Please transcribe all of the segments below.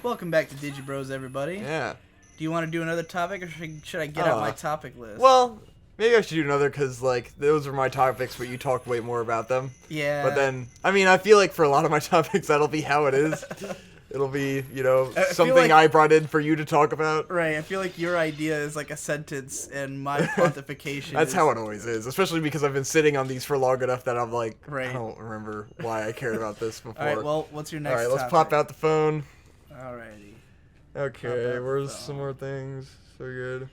Welcome back to Digi Bros, everybody. Yeah. Do you want to do another topic, or should I get out my topic list? Well, maybe I should do another because, like, those are my topics, but you talk way more about them. Yeah. But then, I mean, I feel like for a lot of my topics, that'll be how it is. It'll be, you know, something like, I brought in for you to talk about. Right. I feel like your idea is like a sentence, and my pontification That's how it always is, especially because I've been sitting on these for long enough that I'm like, right. I don't remember why I cared about this before. All right, well, what's your next topic? All right, let's topic? pop out the phone. Alrighty. Okay, where's some more things? So good.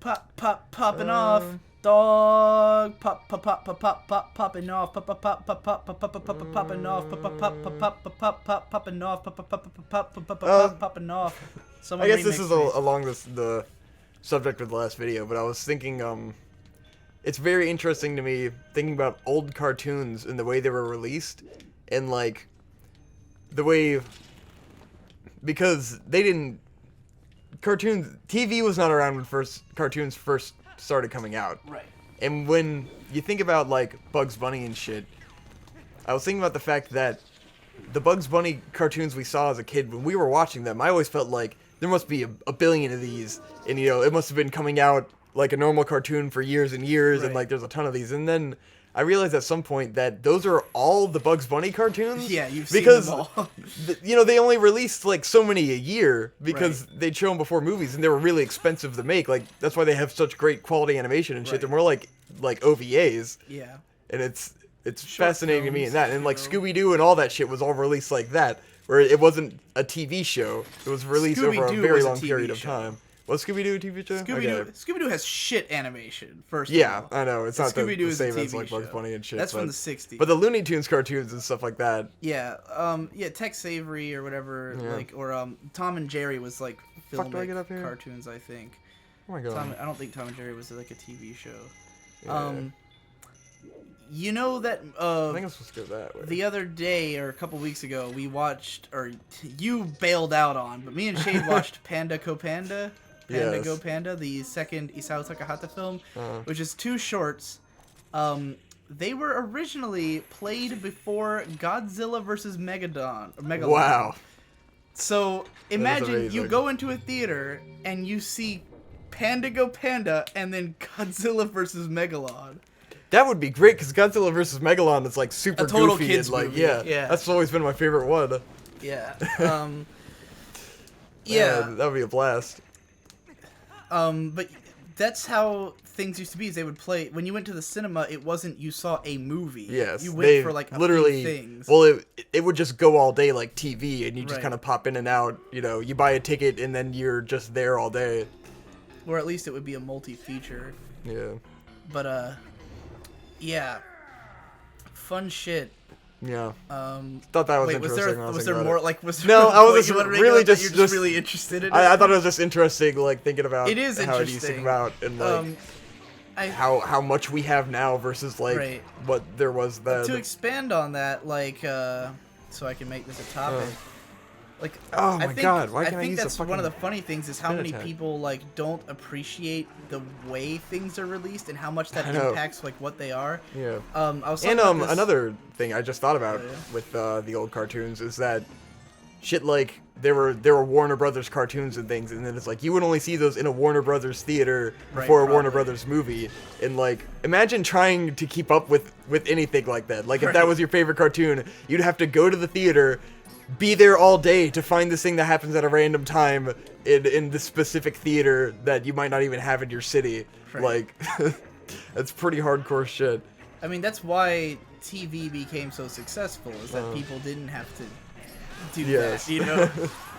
Popping off, dog. Popping off, popping off, popping off, popping off. I guess this is along the subject of the last video, but I was thinking, it's very interesting to me thinking about old cartoons and the way they were released, and like the way, because they didn't. TV was not around when cartoons first started coming out. Right. And when you think about, like, Bugs Bunny and shit, I was thinking about the fact that the Bugs Bunny cartoons we saw as a kid, when we were watching them, I always felt like there must be a billion of these, and, you know, it must have been coming out like a normal cartoon for years and years, and, like, there's a ton of these. And then I realized at some point that those are all the Bugs Bunny cartoons. Yeah, you've seen them all. You know, they only released like so many a year because they'd show them before movies, and they were really expensive to make. Like, that's why they have such great quality animation and shit. They're more like OVAs. Yeah. And it's fascinating to me in that. And like Scooby-Doo and all that shit was all released like that, where it wasn't a TV show. It was released over a very long period of time. Was Scooby-Doo a TV show? Scooby-Doo has shit animation, first of all. I know. It's not the same as like show. Bugs Bunny and shit. That's from the 60s. But the Looney Tunes cartoons and stuff like that. Yeah. Tex Avery or whatever, or Tom and Jerry was like filmic cartoons, I think. Oh my god. I don't think Tom and Jerry was like a TV show. Yeah. You know that I think I'm supposed to go that way. The other day or a couple weeks ago, we watched, or you bailed out on, but me and Shade watched Panda Go Panda, the second Isao Takahata film, which is 2 shorts. They were originally played before Godzilla vs. Megalon. Wow. So imagine you go into a theater and you see Panda Go Panda and then Godzilla vs. Megalon. That would be great, because Godzilla vs. Megalon is like super goofy kids and like movie. Yeah. That's always been my favorite one. Yeah. That would be a blast. But that's how things used to be. Is they would play when you went to the cinema. It wasn't you saw a movie. Yes, you went for like literally few things. Well, it would just go all day like TV, and you just kind of pop in and out. You know, you buy a ticket and then you're just there all day. Or at least it would be a multi-feature. Yeah. But yeah, fun shit. Yeah. Thought that was interesting. Was there more? Like, was there no? I was just really just really interested in it. I thought it was just interesting, like thinking about it is how it used to come out and like how much we have now versus like what there was then. To expand on that, like, so I can make this a topic. Like, oh my god, why can't I think use that's the fucking one of the funny things is how many attack. people like don't appreciate the way things are released and how much that impacts like what they are. Yeah. I was talking about this. Another thing I just thought about with the old cartoons is that shit like there were Warner Brothers cartoons and things, and then it's like you would only see those in a Warner Brothers theater before a Warner Brothers movie, and like imagine trying to keep up with anything like that. Like if that was your favorite cartoon, you'd have to go to the theater, be there all day to find this thing that happens at a random time in the specific theater that you might not even have in your city. Like, that's pretty hardcore shit. I mean, that's why TV became so successful, is that people didn't have to do that, you know?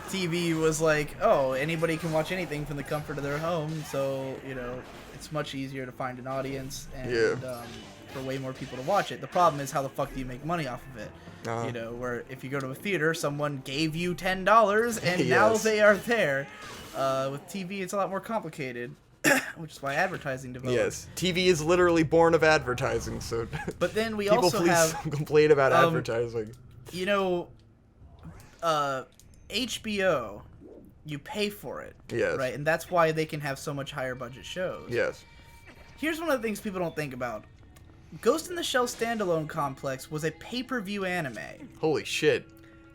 TV was like, oh, anybody can watch anything from the comfort of their home, so, you know, it's much easier to find an audience and for way more people to watch it. The problem is, how the fuck do you make money off of it? You know, where if you go to a theater, someone gave you $10 and now they are there. With TV, it's a lot more complicated, which is why advertising developed. Yes, TV is literally born of advertising. So, but then we people also have complain about advertising. You know, HBO, you pay for it, right? And that's why they can have so much higher budget shows. Yes. Here's one of the things people don't think about. Ghost in the Shell standalone complex was a pay-per-view anime. Holy shit.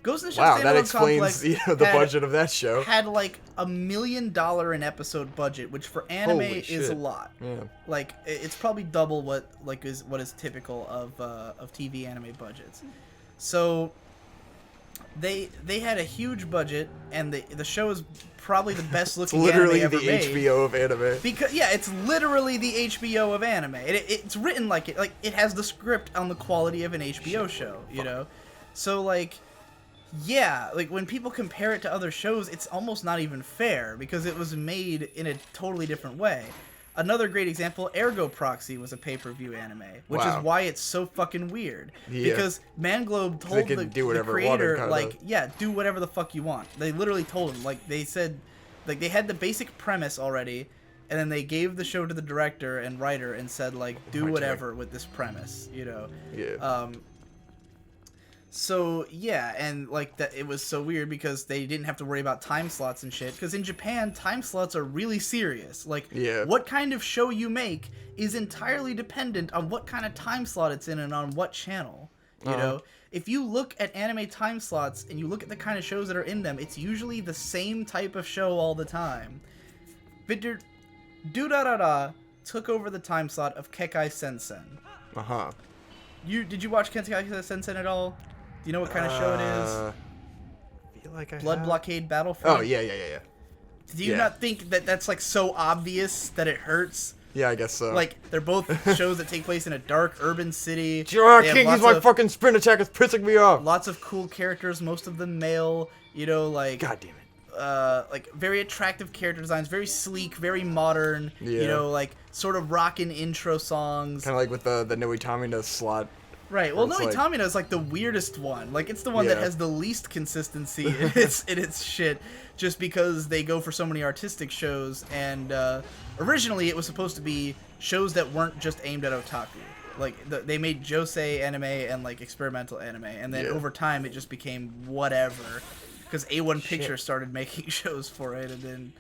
Ghost in the Shell wow, Standalone that explains Complex the budget of that show. Had like $1 million an episode budget, which for anime is a lot. Yeah. Like it's probably double what is typical of TV anime budgets. So they had a huge budget, and the show is probably the best looking anime ever made. It's literally the HBO of anime. Because it's literally the HBO of anime. It's written like it has the script on the quality of an HBO show, you know. So like, yeah, like when people compare it to other shows, it's almost not even fair because it was made in a totally different way. Another great example, Ergo Proxy was a pay-per-view anime, which is why it's so fucking weird. Yeah. Because Manglobe told the creator, like, yeah, do whatever the fuck you want. They literally told him, like, they said, like, they had the basic premise already, and then they gave the show to the director and writer and said, like, do whatever with this premise, you know? Yeah. So, yeah, and, like, that it was so weird because they didn't have to worry about time slots and shit. Because in Japan, time slots are really serious. Like, what kind of show you make is entirely dependent on what kind of time slot it's in and on what channel. You know? If you look at anime time slots and you look at the kind of shows that are in them, it's usually the same type of show all the time. Durarara took over the time slot of Kekai Sensen. Did you watch Kekai Sensen at all? Do you know what kind of show it is? I feel like Blood Blockade Battlefront? Oh, yeah. Do you not think that that's, like, so obvious that it hurts? Yeah, I guess so. Like, they're both shows that take place in a dark urban city. Can't use my fucking sprint attack. It's pissing me off. Lots of cool characters, most of them male. You know, like... God damn it. Like, very attractive character designs. Very sleek, very modern. Yeah. You know, like, sort of rockin' intro songs. Kind of like with the Noe Tamina slot. Right. Well, Noe Tamina is like the weirdest one. Like it's the one that has the least consistency in its shit, just because they go for so many artistic shows. And originally, it was supposed to be shows that weren't just aimed at otaku. Like they made josei anime and like experimental anime, and then over time it just became whatever, because A1 Pictures started making shows for it, and then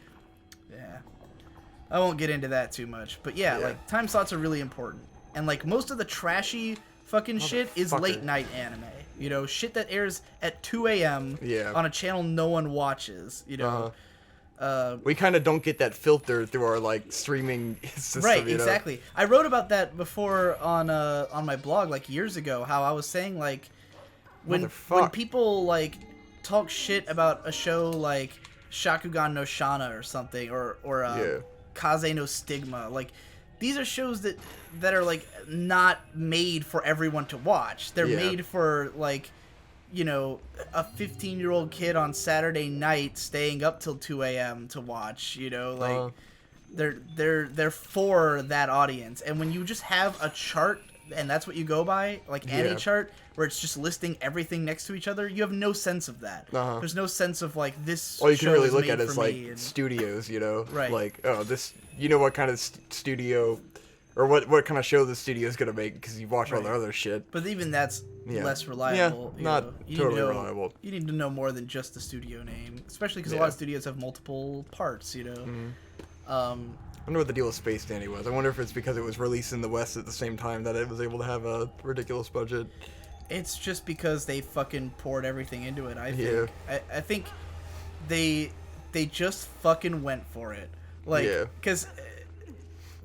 I won't get into that too much. But like time slots are really important, and like most of the trashy fucking shit is late night anime, you know, shit that airs at 2 a.m. On a channel no one watches, you know. We kind of don't get that filter through our like streaming system, right? Exactly. I wrote about that before on my blog like years ago. How I was saying like when people like talk shit about a show like Shakugan no Shana or something or Kaze no Stigma, like these are shows that are like not made for everyone to watch. They're made for like, you know, a 15-year-old kid on Saturday night staying up till 2 a.m. to watch, you know, like they're for that audience. And when you just have a chart and that's what you go by, like any chart where it's just listing everything next to each other, you have no sense of that. There's no sense of like this. All you can really look at is like studios, you know, right? Like this, you know, what kind of studio or what kind of show the studio is gonna make because you watch all the other shit. But even that's less reliable. Yeah, not totally reliable. You need to know more than just the studio name, especially because a lot of studios have multiple parts, you know. I wonder what the deal with Space Dandy was. I wonder if it's because it was released in the West at the same time that it was able to have a ridiculous budget. It's just because they fucking poured everything into it, I think. I think they just fucking went for it. Like, because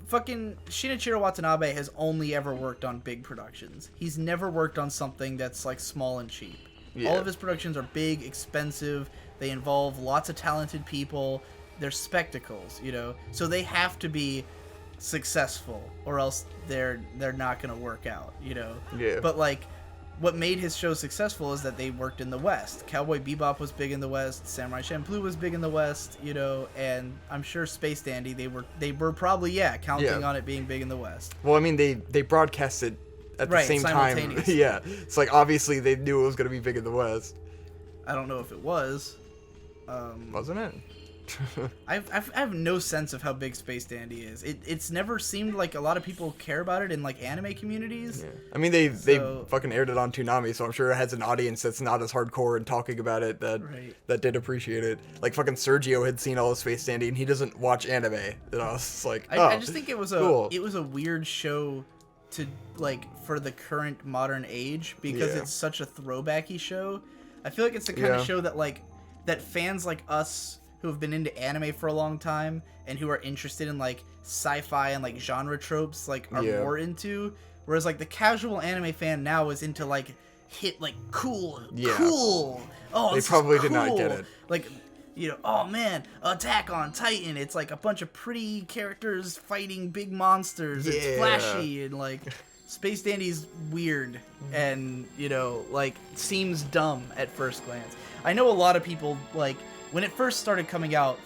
fucking Shinichiro Watanabe has only ever worked on big productions. He's never worked on something that's like small and cheap. All of his productions are big, expensive. They involve lots of talented people. They're spectacles, you know. So they have to be successful, or else they're not gonna work out, you know. But like, what made his show successful is that they worked in the West. Cowboy Bebop was big in the West. Samurai Champloo was big in the West, you know. And I'm sure Space Dandy, they were probably counting on it being big in the West. Well, I mean, they broadcast it at the same time. It's like obviously they knew it was gonna be big in the West. I don't know if it was. Wasn't it? I have no sense of how big Space Dandy is. It's never seemed like a lot of people care about it in like anime communities. I mean, they fucking aired it on Toonami, so I'm sure it has an audience that's not as hardcore and talking about it that did appreciate it. Like fucking Sergio had seen all of Space Dandy and he doesn't watch anime. And I was like, I just think it was cool. It was a weird show to like for the current modern age because it's such a throwbacky show. I feel like it's the kind of show that like that fans like us who have been into anime for a long time and who are interested in like sci-fi and like genre tropes like are more into, whereas like the casual anime fan now is into like cool. Oh, they probably did not get it. Like, you know, oh man, Attack on Titan. It's like a bunch of pretty characters fighting big monsters. Yeah. It's flashy and like Space Dandy's weird and, you know, like seems dumb at first glance. I know a lot of people, like, when it first started coming out,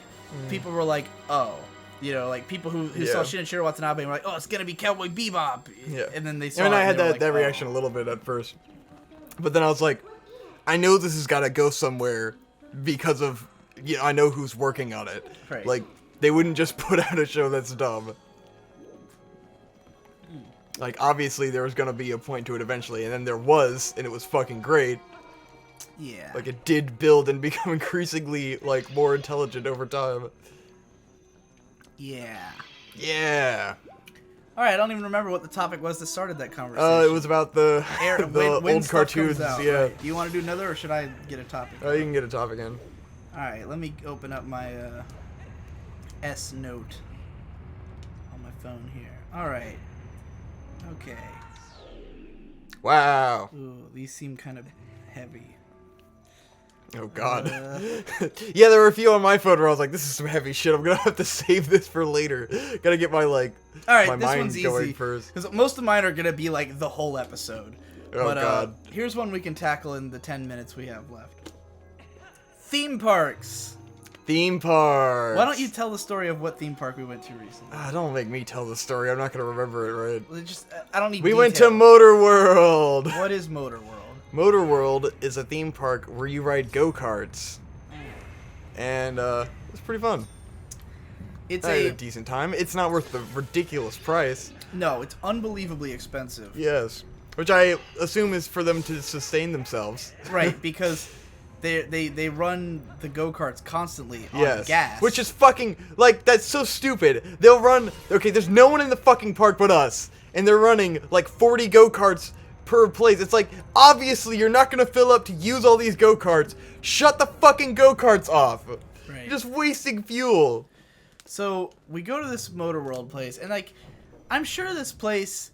people were like, oh, you know, like people who saw Shinichiro Watanabe and were like, oh, it's gonna be Cowboy Bebop. Yeah. And then they saw I had that reaction a little bit at first. But then I was like, I know this has got to go somewhere because of, you know, I know who's working on it. Right. Like, they wouldn't just put out a show that's dumb. Like, obviously there was going to be a point to it eventually, and then there was, and it was fucking great. Yeah. Like, it did build and become increasingly, like, more intelligent over time. Yeah. Yeah. Alright, I don't even remember what the topic was that started that conversation. It was about the old cartoons. Yeah. Right. Do you want to do another, or should I get a topic? You can get a topic in. Alright, let me open up my S Note on my phone here. Alright. Okay. Wow. Ooh, these seem kind of heavy. Oh god. Yeah, there were a few on my phone where I was like, this is some heavy shit. I'm gonna have to save this for later. Gotta get my my mind going first. Because most of mine are gonna be like the whole episode. Oh god. Here's one we can tackle in the 10 minutes we have left. Theme parks. Theme parks. Why don't you tell the story of what theme park we went to recently? Don't make me tell the story. I'm not gonna remember it right. I don't need. We went to Motor World. What is Motor World? Motor World is a theme park where you ride go-karts. And it's pretty fun. It's a decent time. It's not worth the ridiculous price. No, it's unbelievably expensive. Yes. Which I assume is for them to sustain themselves. Right, because they run the go-karts constantly on gas. Which is fucking, like, that's so stupid. They'll run, okay, there's no one in the fucking park but us. And they're running, like, 40 go-karts per place. It's like, obviously you're not gonna fill up to use all these go-karts. Shut the fucking go-karts off. Right. You're just wasting fuel. So we go to this Motor World place, and like, I'm sure this place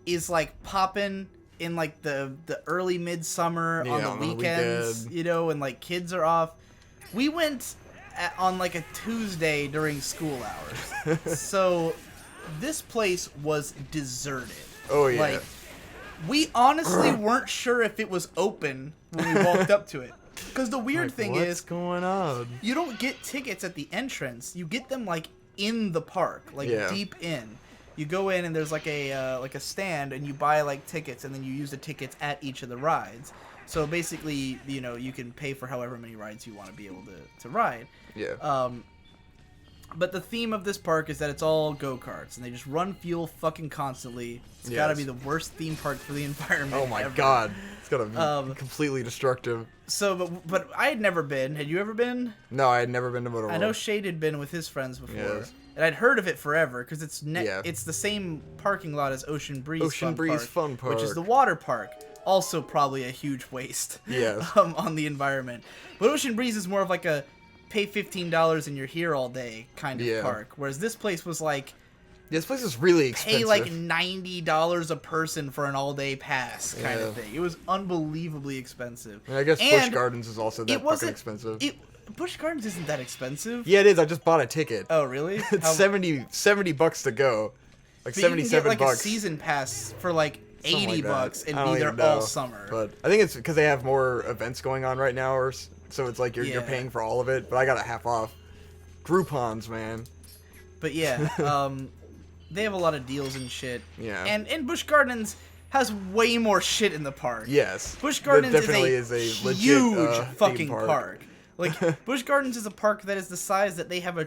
is like popping in like the early midsummer on the weekends, you know, and like kids are off. We went on like a Tuesday during school hours. So this place was deserted. Oh yeah. Like, we honestly weren't sure if it was open when we walked up to it. Because the weird thing is, what's going on? You don't get tickets at the entrance. You get them like in the park, like deep in. You go in and there's like a stand, and you buy like tickets, and then you use the tickets at each of the rides. So basically, you know, you can pay for however many rides you want to be able to ride. Yeah. But the theme of this park is that it's all go-karts, and they just run fuel fucking constantly. It's gotta be the worst theme park for the environment. Oh my god. It's gotta be completely destructive. So, but I had never been. Had you ever been? No, I had never been to Motor World. I know Shade had been with his friends before. And I'd heard of it forever, because it's the same parking lot as Ocean Breeze Fun Park. Which is the water park. Also probably a huge waste on the environment. But Ocean Breeze is more of like a pay $15 and you're here all day kind of park. Whereas this place was like... Yeah, this place is really expensive. Pay like $90 a person for an all-day pass kind of thing. It was unbelievably expensive. And I guess Busch Gardens is also that fucking expensive. Busch Gardens isn't that expensive. Yeah, it is. I just bought a ticket. Oh, really? It's $70 to go. Like 77 you can get, like, bucks. A season pass for like $80 and be there all summer. But I think it's because they have more events going on right now, so it's like you're paying for all of it. But I got it half off. Groupons, man. But yeah, they have a lot of deals and shit. Yeah. And Busch Gardens has way more shit in the park. Yes. Busch Gardens is a huge legit, fucking park. Like, Busch Gardens is a park that is the size that they have a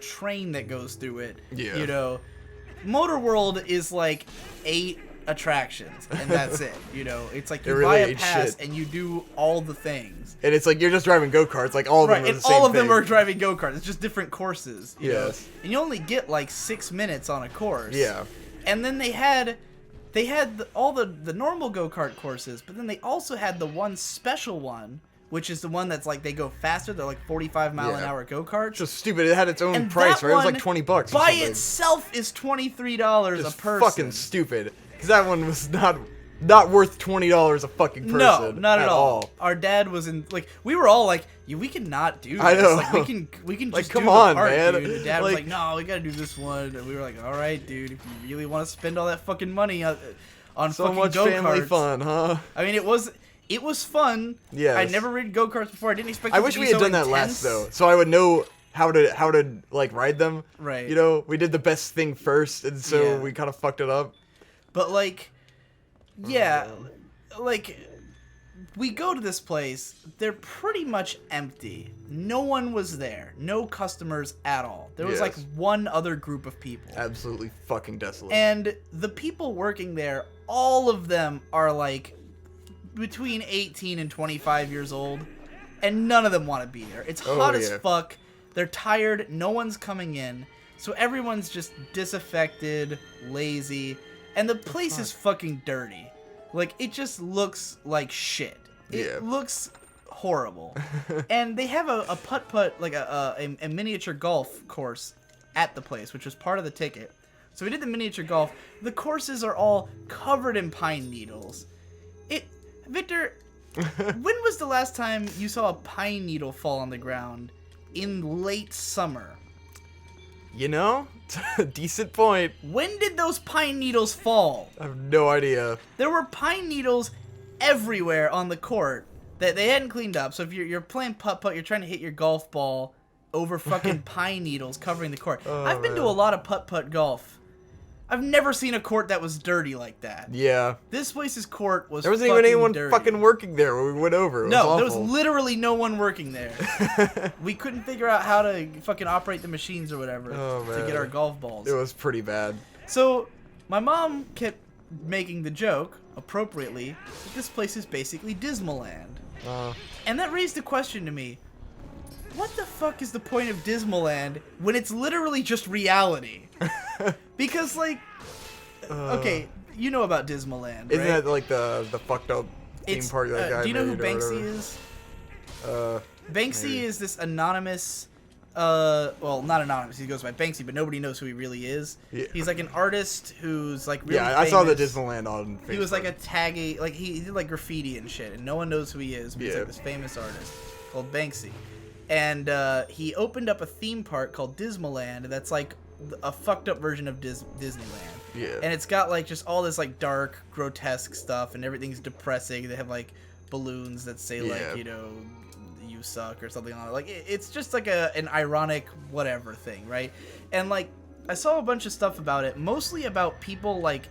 train that goes through it. Yeah. You know, Motor World is like 8 attractions, and that's it. You know, it's like you buy a pass and you do all the things. And it's like you're just driving go-karts, like all of them are the same all of them thing. are driving go-karts. It's just different courses. You know? And you only get like 6 minutes on a course. Yeah. And then they had they had all the normal go-kart courses, but then they also had the one special one, which is the one that's like they go faster. They're like 45-mile-an-hour go-karts. Just stupid. It had its own price, right? It was like $20. By itself is $23 a person. Fucking stupid. Because that one was not worth $20 a fucking person. No, not at all. Our dad was in like we were all like, we can not do this. I know. Like we can like, just come do on, the part, man. dude. And Dad was like, no, we gotta do this one. And we were like, all right, dude. If you really want to spend all that fucking money on so fucking much go-karts, family fun, huh? I mean, it was fun. Yeah. I never rid go-karts before. I didn't expect. I wish we had done that last though, so I would know how to like ride them. Right. You know, we did the best thing first, and so we kind of fucked it up. But like, yeah, like we go to this place. They're pretty much empty. No one was there. No customers at all. There was like one other group of people. Absolutely fucking desolate. And the people working there, all of them are like between 18 and 25 years old, and none of them want to be there. It's hot as fuck. They're tired. No one's coming in. So everyone's just disaffected, lazy, and the place is fucking dirty. Like, it just looks like shit. It looks horrible. And they have a putt-putt, like a miniature golf course at the place, which was part of the ticket. So we did the miniature golf. The courses are all covered in pine needles. Victor, when was the last time you saw a pine needle fall on the ground in late summer? You know, decent point. When did those pine needles fall? I have no idea. There were pine needles everywhere on the court that they hadn't cleaned up. So if you're playing putt-putt, you're trying to hit your golf ball over fucking pine needles covering the court. I've been to a lot of putt-putt golf. I've never seen a court that was dirty like that. Yeah. This place's court was There wasn't even anyone dirty. fucking working there when we went over. It was awful. There was literally no one working there. We couldn't figure out how to fucking operate the machines or whatever to get our golf balls. It was pretty bad. So, my mom kept making the joke, appropriately, that this place is basically Dismaland. And that raised a question to me. What the fuck is the point of Dismaland when it's literally just reality? Because, like, okay, you know about Dismaland, right? Isn't that like the fucked up theme park that guy do you know who made or Banksy whatever? is? Banksy is this anonymous, well, not anonymous, he goes by Banksy, but nobody knows who he really is. Yeah. He's like an artist who's like really famous. I saw the Disneyland on Facebook. He was like a taggy, like he did like graffiti and shit, and no one knows who he is, but he's like this famous artist called Banksy. And he opened up a theme park called Dismaland that's like a fucked up version of Disneyland. Yeah. And it's got like just all this like dark, grotesque stuff, and everything's depressing. They have like balloons that say like, you know, you suck or something on it. Like it's just like an ironic whatever thing, right? And like I saw a bunch of stuff about it, mostly about people like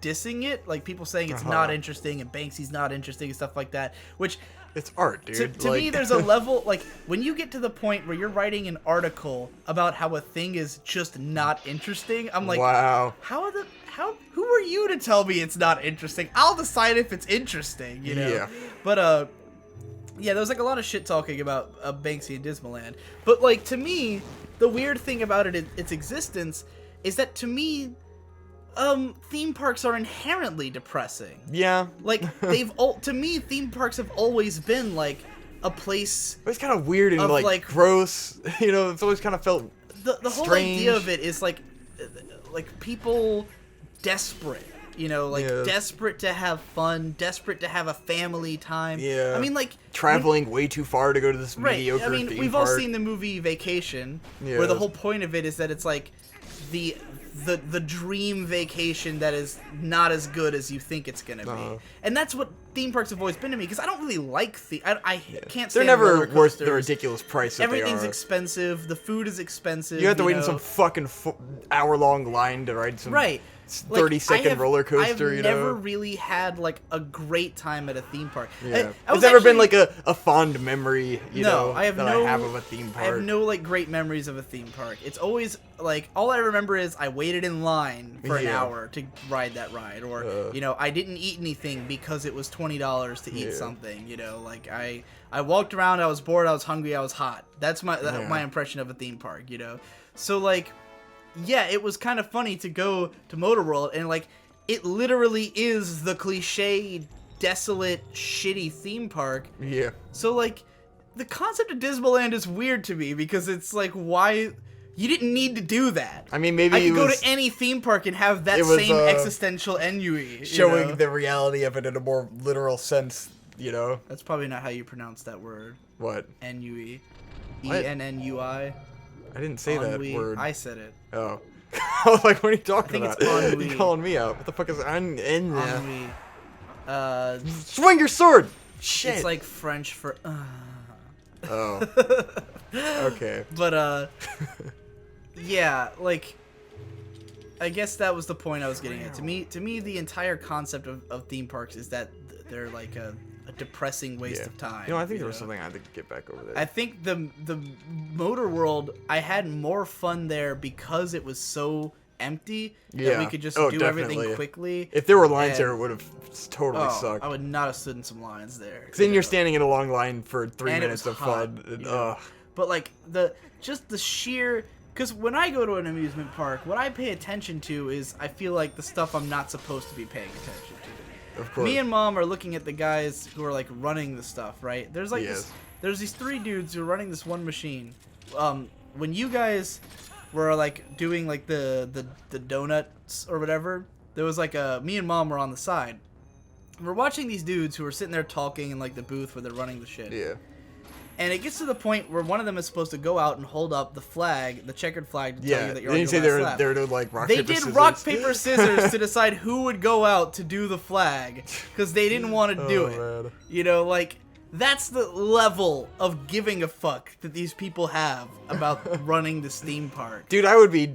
dissing it, like people saying it's not interesting and Banksy's not interesting and stuff like that, which it's art, dude. To me, there's a level, like, when you get to the point where you're writing an article about how a thing is just not interesting, I'm like, wow. Who are you to tell me it's not interesting? I'll decide if it's interesting, you know? Yeah. But, yeah, there was, like, a lot of shit talking about Banksy and Dismaland. But, like, to me, the weird thing about its existence is that, to me, theme parks are inherently depressing. Yeah. Like, to me, theme parks have always been, like, a place... It's kind of weird and, like, gross. You know, it's always kind of felt The whole idea of it is, like people desperate. You know, like, desperate to have fun, desperate to have a family time. Yeah. I mean, like... Traveling way too far to go to this mediocre theme park. We've all seen the movie Vacation, where the whole point of it is that it's, like, the dream vacation that is not as good as you think it's gonna be, and that's what theme parks have always been to me. Because I don't really like I can't. They're never worth the ridiculous price. Everything's expensive. The food is expensive. You have to wait in some fucking hour-long line to ride some 30-second roller coaster. I've never really had like a great time at a theme park. Yeah. It's never been like a fond memory. You know, I have of a theme park. I have no like great memories of a theme park. It's always like all I remember is I waited in line for an hour to ride that ride, or you know, I didn't eat anything because it was $20 to eat something. You know, like I walked around, I was bored, I was hungry, I was hot. That's my impression of a theme park. You know, so like. Yeah, it was kind of funny to go to Motor World and, like, it literally is the cliche, desolate, shitty theme park. Yeah. So, like, the concept of Disneyland is weird to me because it's like, why... You didn't need to do that. I mean, maybe I could go to any theme park and have that same existential ennui. Showing the reality of it in a more literal sense, you know? That's probably not how you pronounce that word. What? Ennui. What? E-N-N-U-I. I didn't say Ennui. that word. I said it. Oh. I was like, what are you talking about? I think it's ennui. You're calling me out. What the fuck is Ennui. Swing your sword! Shit! It's like French for... Oh. Okay. But, yeah, like... I guess that was the point I was getting at. To me, the entire concept of theme parks is that they're like a depressing waste of time. You know, I think there was something I had to get back over there. I think the Motor World, I had more fun there because it was so empty that we could just do everything quickly. If there were lines there, it would have totally sucked. I would not have stood in some lines there. Because then you're standing in a long line for 3 minutes of fun. But like the sheer... Because when I go to an amusement park, what I pay attention to is, I feel like, the stuff I'm not supposed to be paying attention to. Of course. Me and Mom are looking at the guys who are, like, running the stuff, right? There's, like, there's these 3 dudes who are running this one machine. When you guys were, like, doing, like, the donuts or whatever, there was, like, me and Mom were on the side. We're watching these dudes who are sitting there talking in, like, the booth where they're running the shit. Yeah. And it gets to the point where one of them is supposed to go out and hold up the flag, the checkered flag, to tell you that you're on your last lap. They're doing like rock, paper, scissors. They did rock, paper, scissors to decide who would go out to do the flag, because they didn't want to do it. Man. You know, like, that's the level of giving a fuck that these people have about running this theme park. Dude, I would be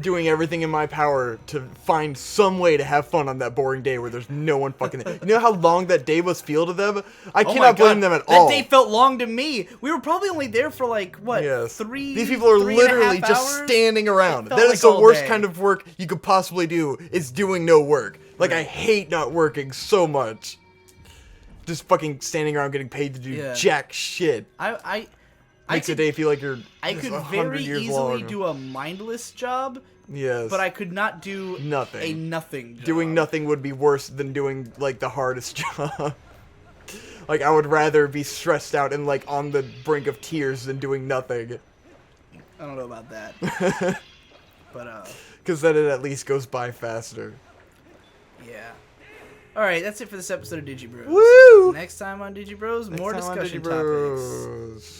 doing everything in my power to find some way to have fun on that boring day where there's no one fucking there. You know how long that day must feel to them? I cannot blame them at all. That day felt long to me. We were probably only there for like, what, These people are literally just standing around. That is the worst kind of work you could possibly do, is doing no work. Like, I hate not working so much. Just fucking standing around getting paid to do jack shit. Makes a day feel like you're I could very easily do a mindless job. Yes. But I could not do nothing. A nothing job. Doing nothing would be worse than doing, like, the hardest job. Like, I would rather be stressed out and, like, on the brink of tears than doing nothing. I don't know about that. But, because then it at least goes by faster. Yeah. Alright, that's it for this episode of Digi Bros. Woo! Next time on Digi Bros, more discussion topics.